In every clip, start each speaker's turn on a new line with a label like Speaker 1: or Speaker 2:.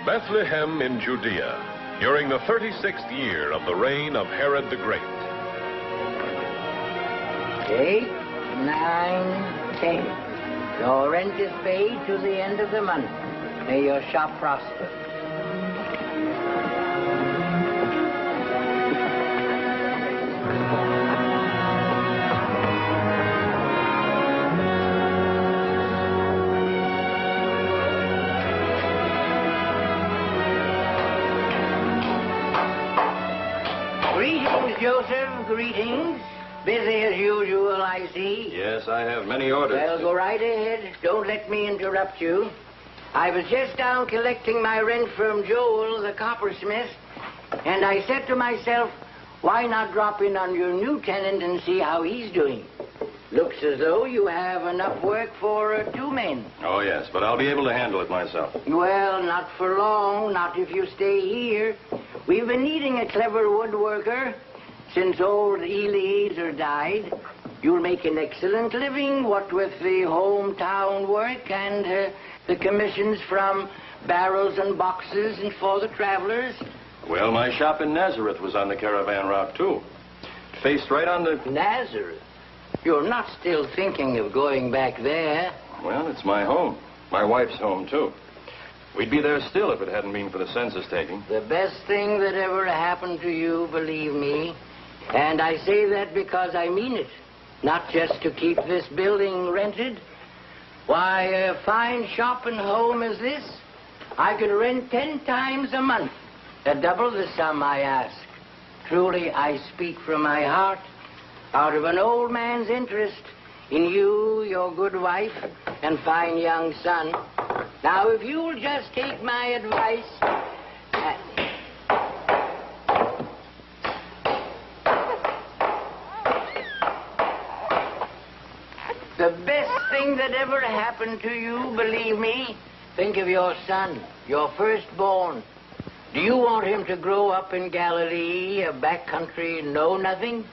Speaker 1: Bethlehem in Judea, during the 36th year of the reign of Herod the Great.
Speaker 2: 8, 9, 10. Your rent is paid to the end of the month. May your shop prosper. Greetings, Joseph. Greetings. Busy as usual, I see.
Speaker 3: Yes, I have many orders.
Speaker 2: Well, go right ahead. Don't let me interrupt you. I was just down collecting my rent from Joel, the coppersmith, and I said to myself, why not drop in on your new tenant and see how he's doing? Looks as though you have enough work for 2 men.
Speaker 3: Oh, yes, but I'll be able to handle it myself.
Speaker 2: Well, not for long, not if you stay here. We've been needing a clever woodworker since old Eliezer died. You'll make an excellent living, what with the hometown work and the commissions from barrels and boxes and for the travelers.
Speaker 3: Well, my shop in Nazareth was on the caravan route, too. It faced right on the...
Speaker 2: Nazareth? You're not still thinking of going back there?
Speaker 3: Well, it's my home. My wife's home, too. We'd be there still if it hadn't been for the census taking.
Speaker 2: The best thing that ever happened to you, believe me. And I say that because I mean it. Not just to keep this building rented. Why, a fine shop and home as this, I could rent 10 times a month. Double the sum I ask. Truly, I speak from my heart, out of an old man's interest in you, your good wife, and fine young son. Now, if you'll just take my advice... The best thing that ever happened to you, believe me, think of your son, your firstborn. Do you want him to grow up in Galilee, a back country, know nothing?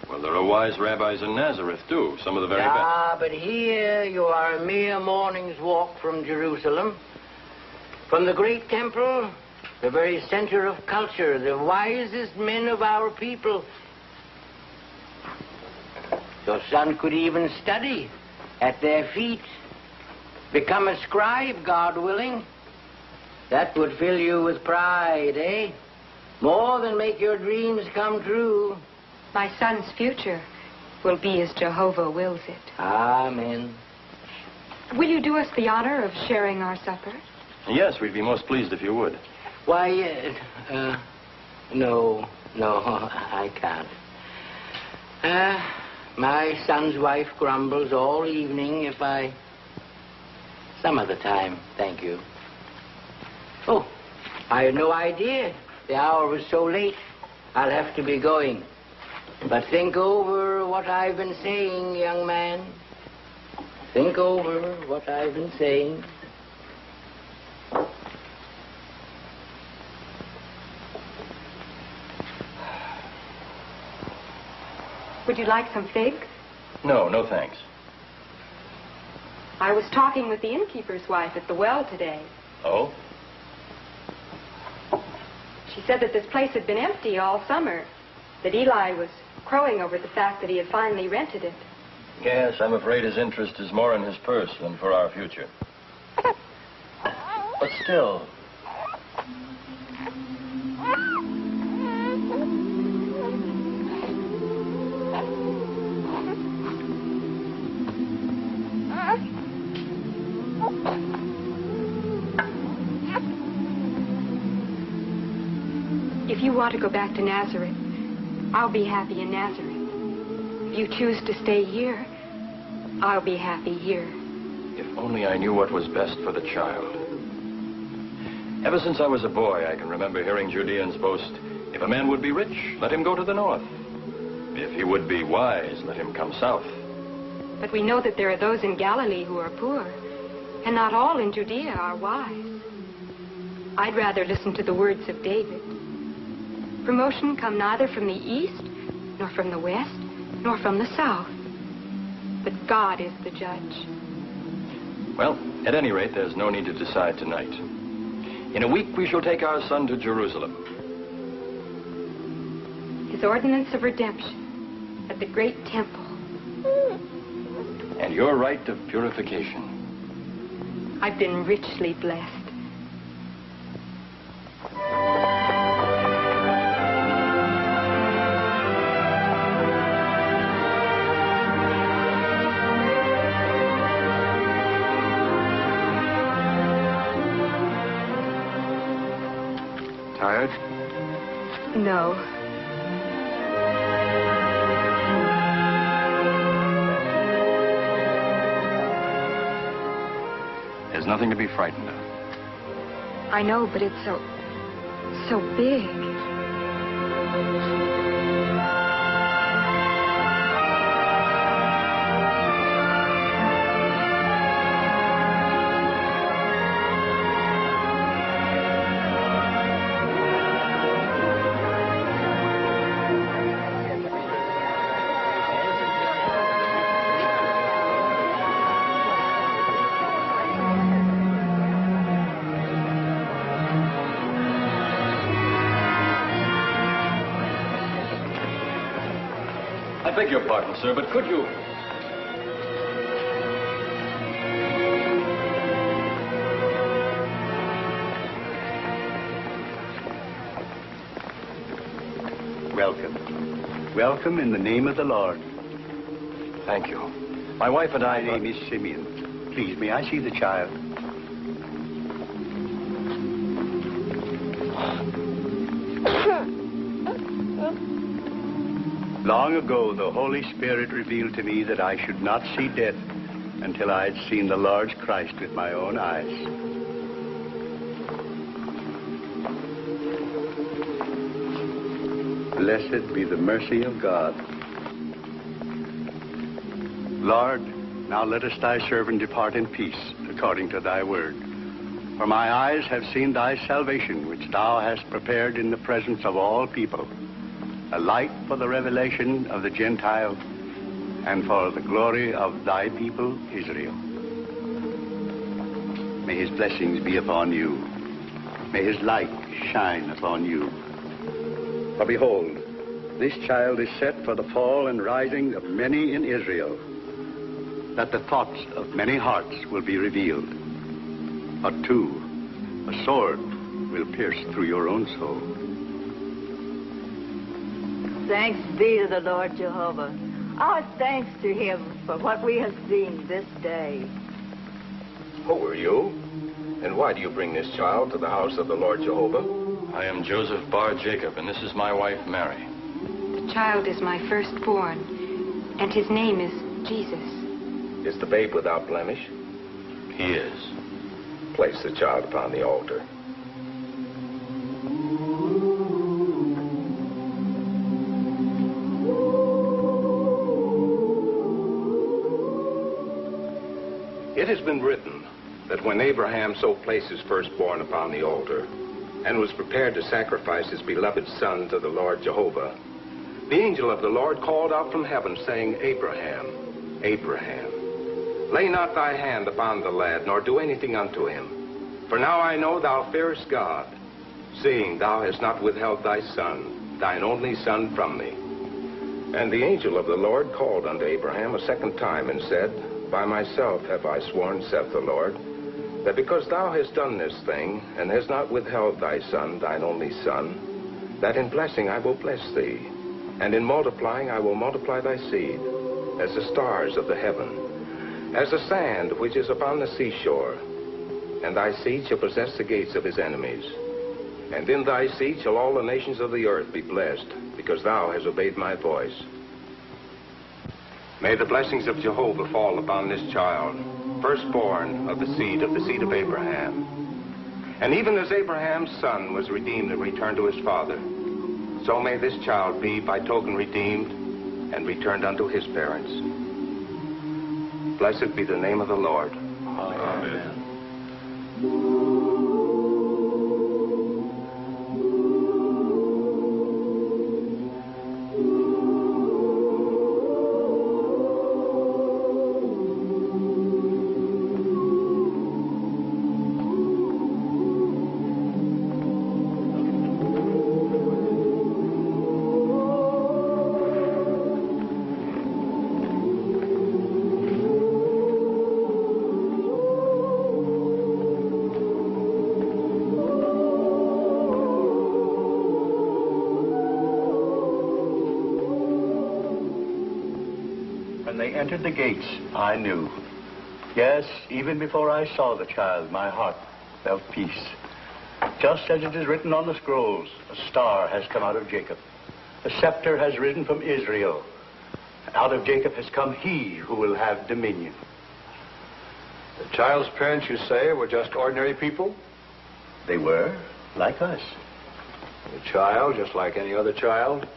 Speaker 3: Well, there are wise rabbis in Nazareth, too. Some of the very best.
Speaker 2: Ah, but here you are a mere morning's walk from Jerusalem. From the great temple, the very center of culture, the wisest men of our people. Your son could even study at their feet. Become a scribe, God willing. That would fill you with pride, eh? More than make your dreams come true.
Speaker 4: My son's future will be as Jehovah wills it.
Speaker 2: Amen.
Speaker 4: Will you do us the honor of sharing our supper?
Speaker 3: Yes, we'd be most pleased if you would.
Speaker 2: Why, no, I can't. My son's wife grumbles all evening if I... Some other time, thank you. Oh, I had no idea. The hour was so late. I'll have to be going. But think over what I've been saying, young man. Think over what I've been saying.
Speaker 4: Would you like some figs?
Speaker 3: No, no thanks.
Speaker 4: I was talking with the innkeeper's wife at the well today.
Speaker 3: Oh?
Speaker 4: She said that this place had been empty all summer, that Eli was crowing over the fact that he had finally rented it.
Speaker 3: Yes, I'm afraid his interest is more in his purse than for our future. But still...
Speaker 4: If you want to go back to Nazareth, I'll be happy in Nazareth. If you choose to stay here, I'll be happy here.
Speaker 3: If only I knew what was best for the child. Ever since I was a boy, I can remember hearing Judeans boast, if a man would be rich, let him go to the north. If he would be wise, let him come south.
Speaker 4: But we know that there are those in Galilee who are poor, and not all in Judea are wise. I'd rather listen to the words of David. Promotion come neither from the east, nor from the west, nor from the south. But God is the judge.
Speaker 3: Well, at any rate, there's no need to decide tonight. In a week, we shall take our son to Jerusalem.
Speaker 4: His ordinance of redemption at the great temple.
Speaker 3: And your rite of purification.
Speaker 4: I've been richly blessed.
Speaker 3: Tired?
Speaker 4: No.
Speaker 3: There's nothing to be frightened of.
Speaker 4: I know, but it's so big.
Speaker 3: I beg your pardon, sir, but could you...
Speaker 5: Welcome. Welcome in the name of the Lord.
Speaker 3: Thank you. My wife and I...
Speaker 5: My name is Simeon. Please, may I see the child? Long ago, the Holy Spirit revealed to me that I should not see death until I had seen the Lord's Christ with my own eyes. Blessed be the mercy of God. Lord, now lettest thy servant depart in peace, according to thy word. For my eyes have seen thy salvation, which thou hast prepared in the presence of all people, a light for the revelation of the Gentiles, and for the glory of thy people, Israel. May his blessings be upon you. May his light shine upon you. For behold, this child is set for the fall and rising of many in Israel, that the thoughts of many hearts will be revealed. But too, a sword will pierce through your own soul.
Speaker 6: Thanks be to the Lord Jehovah. Our thanks to him for what we have seen this day.
Speaker 7: Who are you? And why do you bring this child to the house of the Lord Jehovah?
Speaker 3: I am Joseph Bar Jacob, and this is my wife, Mary.
Speaker 4: The child is my firstborn, and his name is Jesus.
Speaker 7: Is the babe without blemish?
Speaker 3: He is.
Speaker 7: Place the child upon the altar. It has been written that when Abraham so placed his firstborn upon the altar and was prepared to sacrifice his beloved son to the Lord Jehovah, the angel of the Lord called out from heaven, saying, Abraham, Abraham, lay not thy hand upon the lad, nor do anything unto him. For now I know thou fearest God, seeing thou hast not withheld thy son, thine only son, from me. And the angel of the Lord called unto Abraham a second time and said, By myself have I sworn, saith the Lord, that because thou hast done this thing, and hast not withheld thy son, thine only son, that in blessing I will bless thee, and in multiplying I will multiply thy seed, as the stars of the heaven, as the sand which is upon the seashore. And thy seed shall possess the gates of his enemies. And in thy seed shall all the nations of the earth be blessed, because thou hast obeyed my voice. May the blessings of Jehovah fall upon this child, firstborn of the seed of Abraham. And even as Abraham's son was redeemed and returned to his father, so may this child be by token redeemed and returned unto his parents. Blessed be the name of the Lord. Amen.
Speaker 5: they entered the gates, I knew. Yes, even before I saw the child, my heart felt peace. Just as it is written on the scrolls, a star has come out of Jacob. A scepter has risen from Israel. Out of Jacob has come he who will have dominion.
Speaker 7: The child's parents, you say, were just ordinary people?
Speaker 5: They were, like us.
Speaker 7: The child, just like any other child?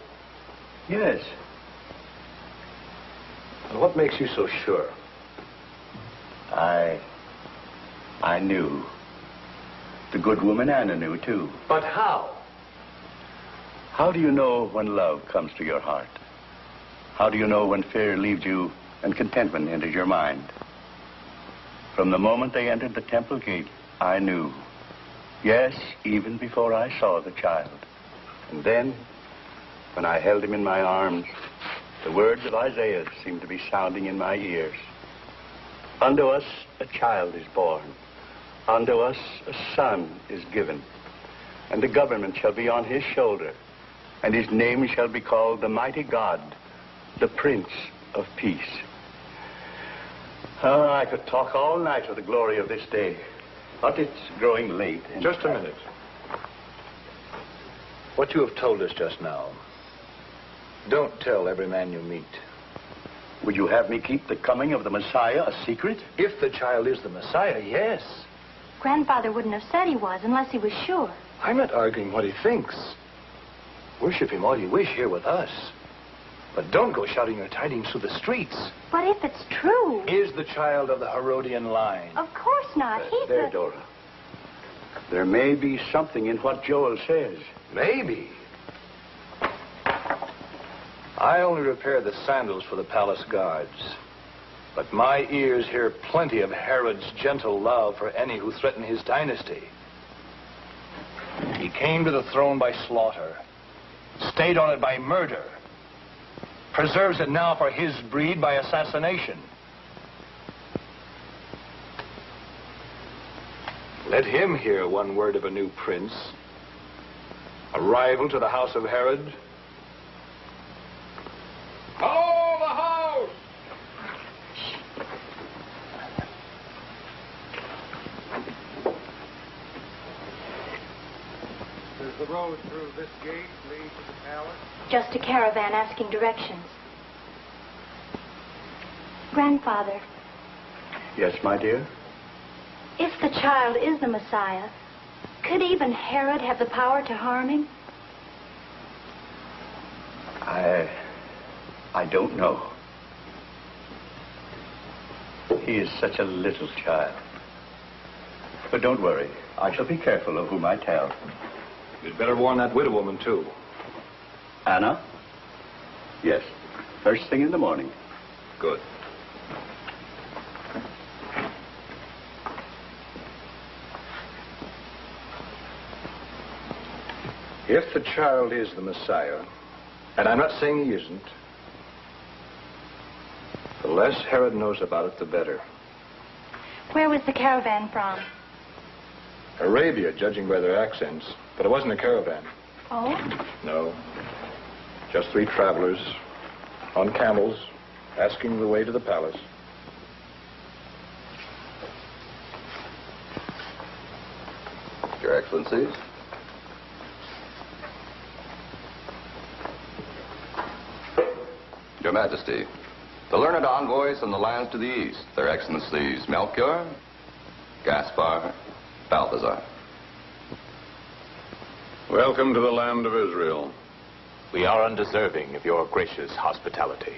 Speaker 5: Yes.
Speaker 7: And what makes you so sure?
Speaker 5: I knew. The good woman Anna knew, too.
Speaker 7: But how?
Speaker 5: How do you know when love comes to your heart? How do you know when fear leaves you and contentment enters your mind? From the moment they entered the temple gate, I knew. Yes, even before I saw the child. And then, when I held him in my arms, the words of Isaiah seemed to be sounding in my ears. Unto us a child is born. Unto us a son is given. And the government shall be on his shoulder. And his name shall be called the Mighty God, the Prince of Peace. Oh, I could talk all night of the glory of this day. But it's growing late.
Speaker 7: Just a minute. What you have told us just now, don't tell every man you meet.
Speaker 5: Would you have me keep the coming of the Messiah a secret?
Speaker 7: If the child is the Messiah, yes.
Speaker 8: Grandfather wouldn't have said he was unless he was sure.
Speaker 7: I'm not arguing what he thinks. Worship him all you wish here with us. But don't go shouting your tidings through the streets.
Speaker 8: But if it's true...
Speaker 7: Is the child of the Herodian line?
Speaker 8: Of course not. He's
Speaker 5: There, Dora. There may be something in what Joel says.
Speaker 7: Maybe. I only repair the sandals for the palace guards. But my ears hear plenty of Herod's gentle love for any who threaten his dynasty. He came to the throne by slaughter, stayed on it by murder, preserves it now for his breed by assassination. Let him hear one word of a new prince, a rival to the house of Herod. Hello, the house!
Speaker 9: Does the road through this gate lead to the palace?
Speaker 8: just a caravan asking directions. Grandfather,
Speaker 5: Yes, my dear?
Speaker 8: if the child is the Messiah, could even Herod have the power to harm him?
Speaker 5: I don't know. He is such a little child. But don't worry. I shall be careful of whom I tell.
Speaker 7: You'd better warn that widow woman, too.
Speaker 5: Anna? Yes. First thing in the morning.
Speaker 7: Good. If the child is the Messiah, and I'm not saying he isn't, the less Herod knows about it, the better.
Speaker 8: Where was the caravan from?
Speaker 7: Arabia, judging by their accents. But it wasn't a caravan.
Speaker 8: Oh?
Speaker 7: No. Just 3 travelers on camels asking the way to the palace.
Speaker 10: Your Excellencies. Your Majesty, the learned envoys from the lands to the east, Their Excellencies Melchior, Gaspar, Balthazar.
Speaker 1: Welcome to the land of Israel.
Speaker 11: We are undeserving of your gracious hospitality.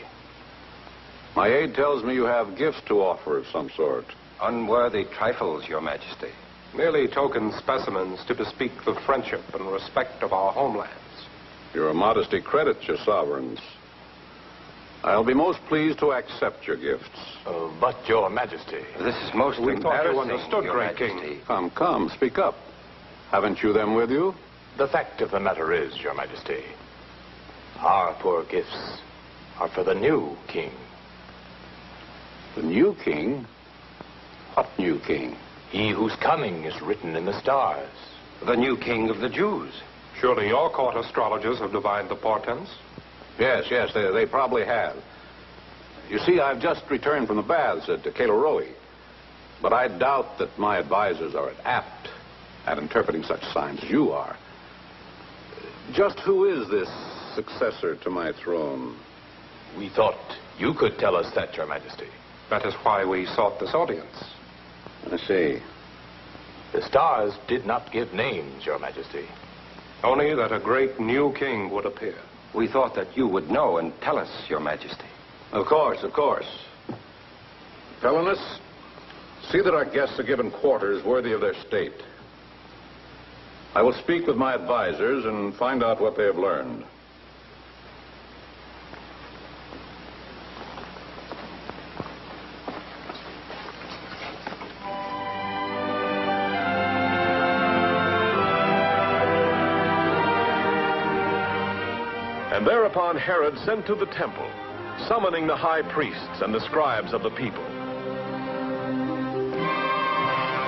Speaker 1: My aide tells me you have gifts to offer of some sort.
Speaker 12: Unworthy trifles, Your Majesty. Merely token specimens to bespeak the friendship and respect of our homelands.
Speaker 1: Your modesty credits your sovereigns. I'll be most pleased to accept your gifts.
Speaker 11: But, Your Majesty...
Speaker 12: This is most
Speaker 1: We thought you
Speaker 12: embarrassing,
Speaker 1: understood,
Speaker 12: Your
Speaker 1: Great
Speaker 12: Majesty.
Speaker 1: King. Come, speak up. Haven't you them with you?
Speaker 11: The fact of the matter is, Your Majesty, our poor gifts are for the new king.
Speaker 1: The new king? What new king?
Speaker 11: He whose coming is written in the stars.
Speaker 12: The new king of the Jews. Surely your court astrologers have divined the portents?
Speaker 1: Yes, they probably have. You see, I've just returned from the baths at Calvario, but I doubt that my advisors are apt at interpreting such signs as you are. Just who is this successor to my throne?
Speaker 11: We thought you could tell us that, Your Majesty.
Speaker 12: That is why we sought this audience.
Speaker 1: I see.
Speaker 11: The stars did not give names, Your Majesty.
Speaker 12: Only that a great new king would appear.
Speaker 13: We thought that you would know and tell us, Your Majesty.
Speaker 1: Of course, of course. Felonious, see that our guests are given quarters worthy of their state. I will speak with my advisors and find out what they have learned.
Speaker 14: And thereupon Herod sent to the temple, summoning the high priests and the scribes of the people.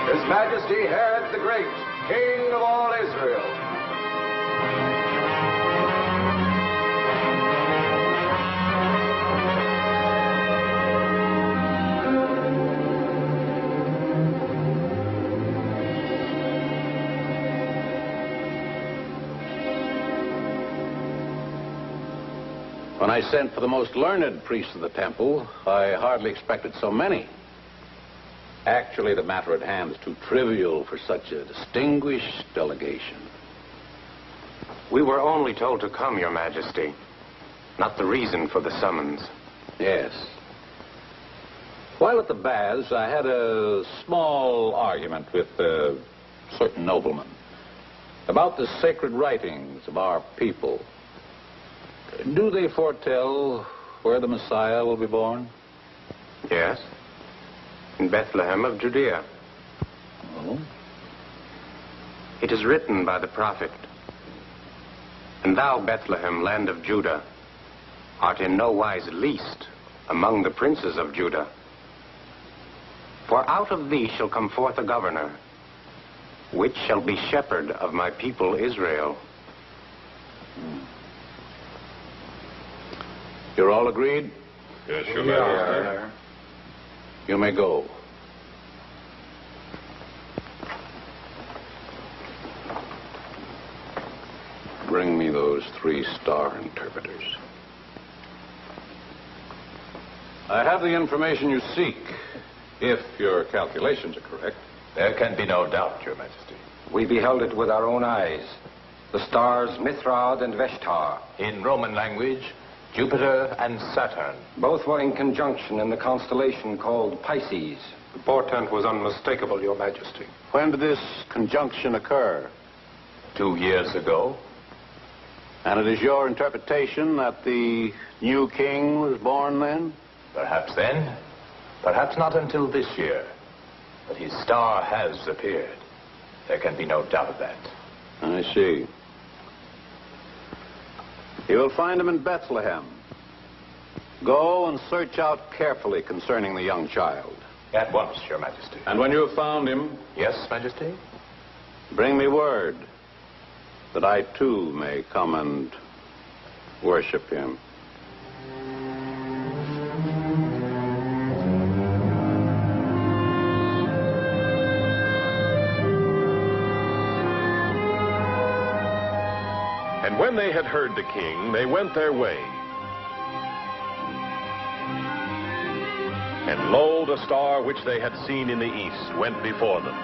Speaker 10: His Majesty Herod the Great, King of all Israel.
Speaker 1: When I sent for the most learned priests of the temple, I hardly expected so many. Actually, the matter at hand is too trivial for such a distinguished delegation.
Speaker 11: We were only told to come, Your Majesty, not the reason for the summons.
Speaker 1: Yes. While at the baths, I had a small argument with a certain nobleman about the sacred writings of our people. Do they foretell where the Messiah will be born?
Speaker 11: Yes. In Bethlehem of Judea.
Speaker 1: Oh?
Speaker 11: It is written by the prophet, "And thou, Bethlehem, land of Judah, art in no wise least among the princes of Judah. For out of thee shall come forth a governor, which shall be shepherd of my people Israel."
Speaker 1: You're all agreed?
Speaker 10: Yes, Your Majesty.
Speaker 1: You may go. Bring me those 3-star interpreters. I have the information you seek, if your calculations are correct.
Speaker 11: There can be no doubt, Your Majesty.
Speaker 13: We beheld it with our own eyes. The stars Mithrad and Veshtar.
Speaker 11: In Roman language, Jupiter and Saturn.
Speaker 13: Both were in conjunction in the constellation called Pisces.
Speaker 12: The portent was unmistakable, Your Majesty.
Speaker 1: When did this conjunction occur?
Speaker 11: 2 years ago.
Speaker 1: And it is your interpretation that the new king was born then?
Speaker 11: Perhaps then, perhaps not until this year. But his star has appeared. There can be no doubt of that.
Speaker 1: I see. You will find him in Bethlehem. Go and search out carefully concerning the young child.
Speaker 11: At once, Your Majesty.
Speaker 1: And when you have found him...
Speaker 11: Yes, Majesty?
Speaker 1: Bring me word that I, too, may come and worship him.
Speaker 14: And when they had heard the king, they went their way. And lo, the star which they had seen in the east went before them,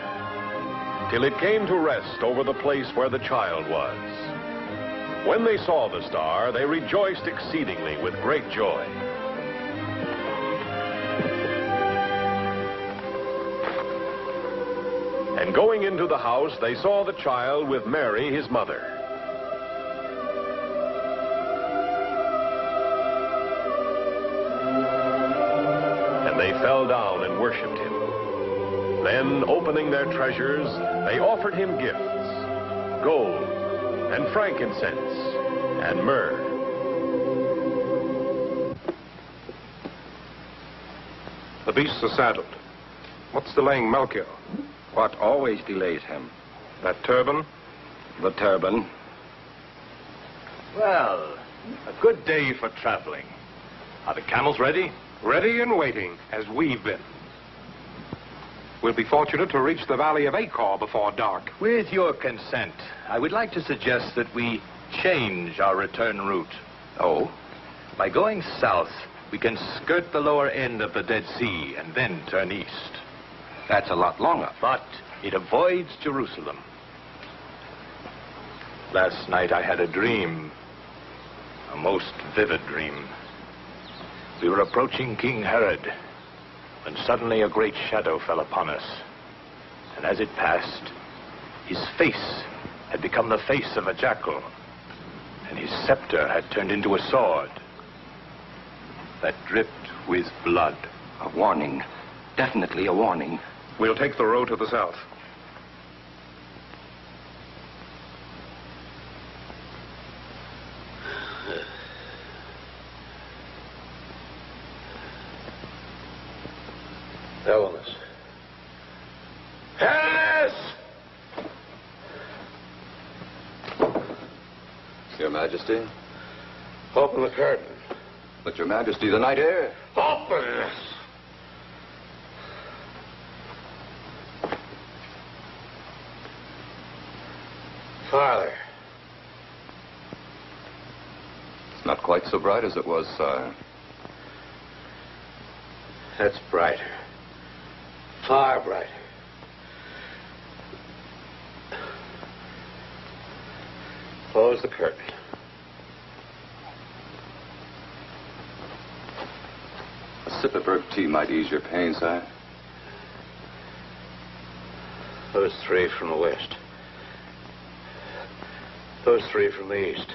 Speaker 14: till it came to rest over the place where the child was. When they saw the star, they rejoiced exceedingly with great joy. And going into the house, they saw the child with Mary, his mother. They fell down and worshipped him. Then, opening their treasures, they offered him gifts, gold and frankincense and myrrh.
Speaker 12: The beasts are saddled. What's delaying Melchior?
Speaker 13: What always delays him?
Speaker 12: That turban?
Speaker 13: The turban.
Speaker 7: Well, a good day for traveling. Are the camels ready?
Speaker 12: Ready and waiting, as we've been. We'll be fortunate to reach the valley of Achor before dark.
Speaker 15: With your consent, I would like to suggest that we change our return route.
Speaker 10: Oh?
Speaker 15: By going south, we can skirt the lower end of the Dead Sea and then turn east.
Speaker 10: That's a lot longer.
Speaker 15: But it avoids Jerusalem. Last night I had a dream. A most vivid dream. We were approaching King Herod, when suddenly a great shadow fell upon us. And as it passed, his face had become the face of a jackal, and his scepter had turned into a sword that dripped with blood.
Speaker 10: A warning. Definitely a warning.
Speaker 12: We'll take the road to the south.
Speaker 15: Hellenus. Hellenus!
Speaker 10: Your Majesty?
Speaker 15: Open the curtain.
Speaker 10: But, Your Majesty, the night air.
Speaker 15: Open this! Farther.
Speaker 10: It's not quite so bright as it was, sire.
Speaker 15: That's brighter. Far brighter. Close the curtain.
Speaker 10: A sip of herb tea might ease your pain, sire.
Speaker 15: Those three from the west. Those three from the east.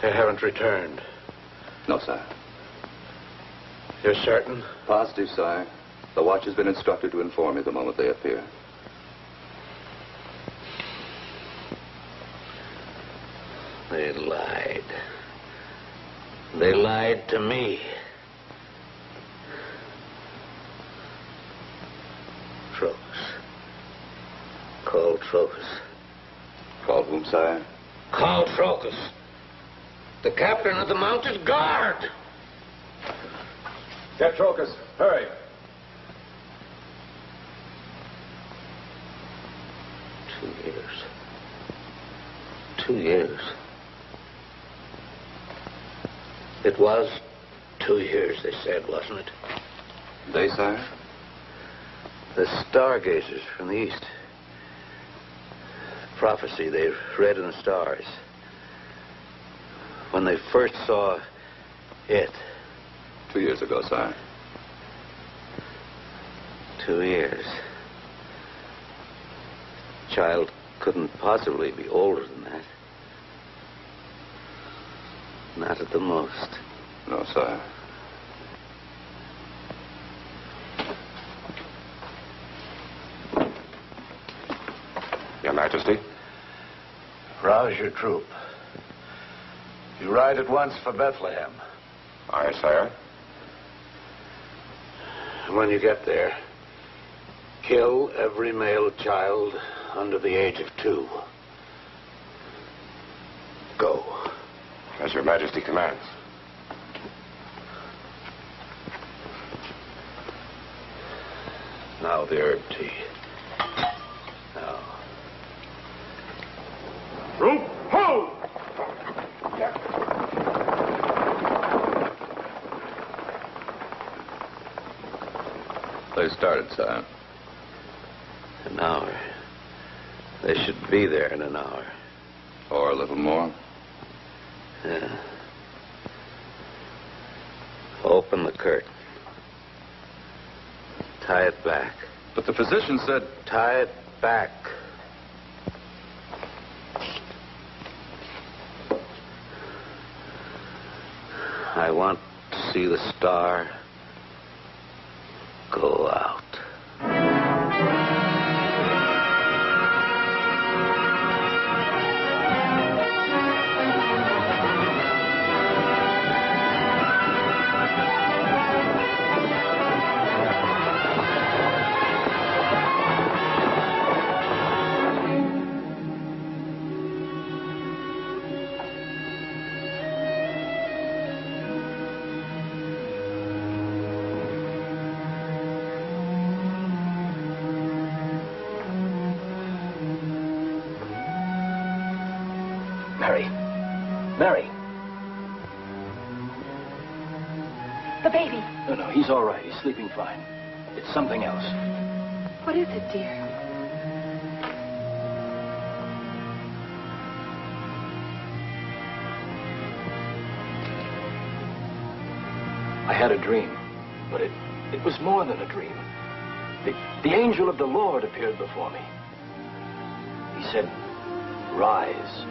Speaker 15: They haven't returned.
Speaker 10: No, sire.
Speaker 15: You're certain?
Speaker 10: Positive, sire. The watch has been instructed to inform me the moment they appear.
Speaker 2: They lied. They lied to me. Trocus. Call Trocus.
Speaker 10: Call whom, sire?
Speaker 2: Call Trocus. The captain of the mounted guard.
Speaker 3: Get Trocus. Hurry.
Speaker 2: Two years. It was 2 years, they said, wasn't it?
Speaker 10: They, sire?
Speaker 2: The stargazers from the east. Prophecy they read in the stars. When they first saw it.
Speaker 10: 2 years ago, sire.
Speaker 2: 2 years. Child couldn't possibly be older than that. Not at the most.
Speaker 10: No, sire.
Speaker 12: Your Majesty?
Speaker 15: Rouse your troop. You ride at once for Bethlehem.
Speaker 12: Aye, sire.
Speaker 15: When you get there, kill every male child under the age of 2. Go.
Speaker 12: As Your Majesty commands.
Speaker 15: Now the herb tea. Now.
Speaker 12: Rope, ho!
Speaker 10: They started, sire.
Speaker 2: An hour. They should be there in an hour.
Speaker 10: Or a little more.
Speaker 2: Yeah. Open the curtain. Tie it back.
Speaker 10: But the physician said...
Speaker 2: Tie it back. I want to see the star go out.
Speaker 3: Mary. Mary.
Speaker 8: The baby.
Speaker 3: No, he's all right. He's sleeping fine. It's something else.
Speaker 4: What is it, dear?
Speaker 3: I had a dream, but it was more than a dream. The angel of the Lord appeared before me. He said, "Rise.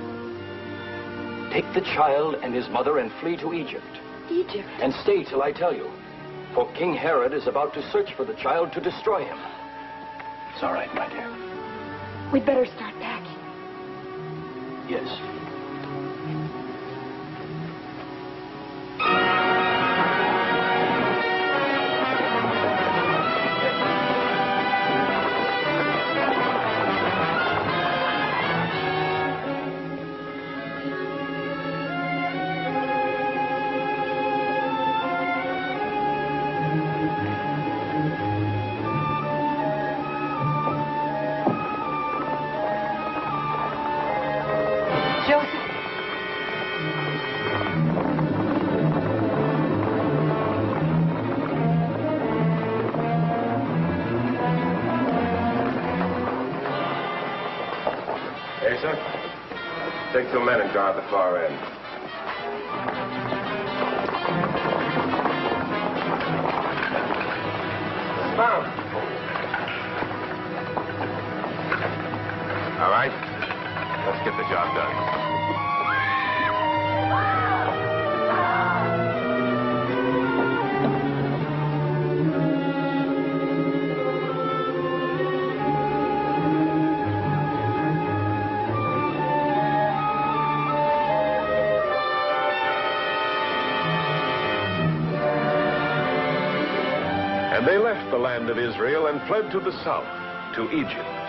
Speaker 3: Take the child and his mother and flee to Egypt.
Speaker 4: Egypt?
Speaker 3: And stay till I tell you. For King Herod is about to search for the child to destroy him." It's all right, my dear.
Speaker 4: We'd better start packing.
Speaker 3: Yes.
Speaker 12: Take 2 men and guard the far end. Mount.
Speaker 15: All right. Let's get the job done.
Speaker 14: And they left the land of Israel and fled to the south, to Egypt.